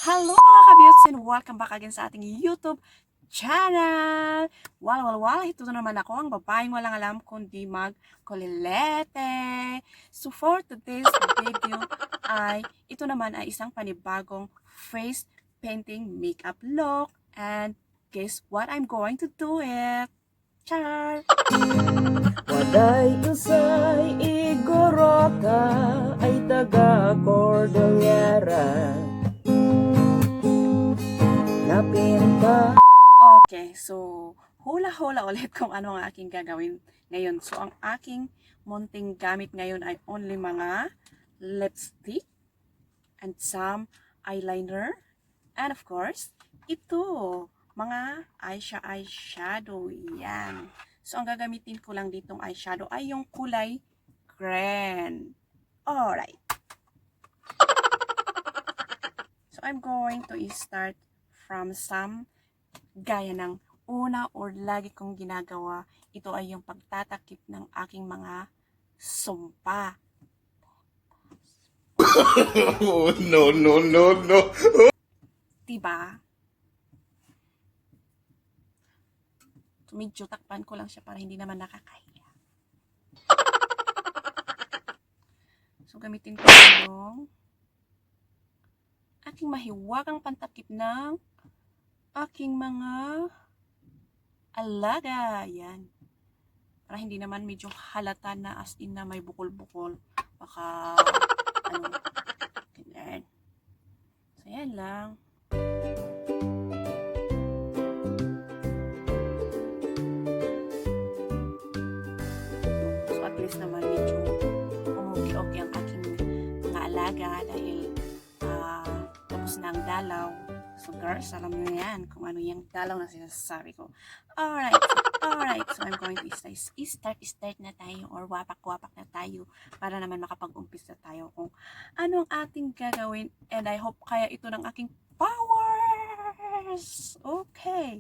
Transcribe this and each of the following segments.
Hello mga ka-beauts and welcome back again sa ating YouTube channel. Ito na naman ako, ang babaeng walang alam kundi magkulilete. So for today's video ito naman ay isang panibagong face painting makeup look. And guess what I'm going to do it? Char! Waday usay igorota ay taga Cordillera. Napinta. Okay, so hula-hula ulit kung ano ang aking gagawin ngayon. So ang aking munting gamit ngayon ay only mga lipstick and some eyeliner. And of course, ito, mga eyeshadow. Yan. So ang gagamitin ko lang ditong eyeshadow ay yung kulay green. Alright. So I'm going to start from some gaya ng una or lagi kong ginagawa. Ito ay yung pagtatakip ng aking mga sumpa. No. Diba? So, medyo takpan ko lang siya para hindi naman nakakahiya. So, gamitin ko yung aking mahiwagang pantakip ng aking mga alaga. Yan. Para hindi naman medyo halata na as in na may bukol-bukol. Baka, ganyan. So, yan lang. So, at least naman medyo umugi-ogi ang aking mga alaga dahil tapos na ang dalaw. So girls, alam nyo yan kung ano yung dalaw na sinasabi ko. Alright. So I'm going to start na tayo or wapak-wapak na tayo para naman makapag-umpisa tayo kung ano ang ating gagawin. And I hope kaya ito ng aking powers. Okay.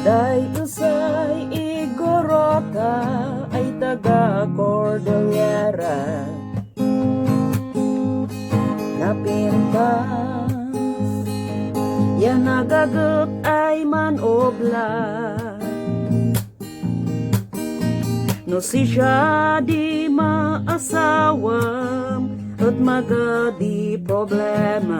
Waday usay igorota ay taga Cordillera. Napintas yan nagagut ay manobla. No si siya di maasawam at magadi problema.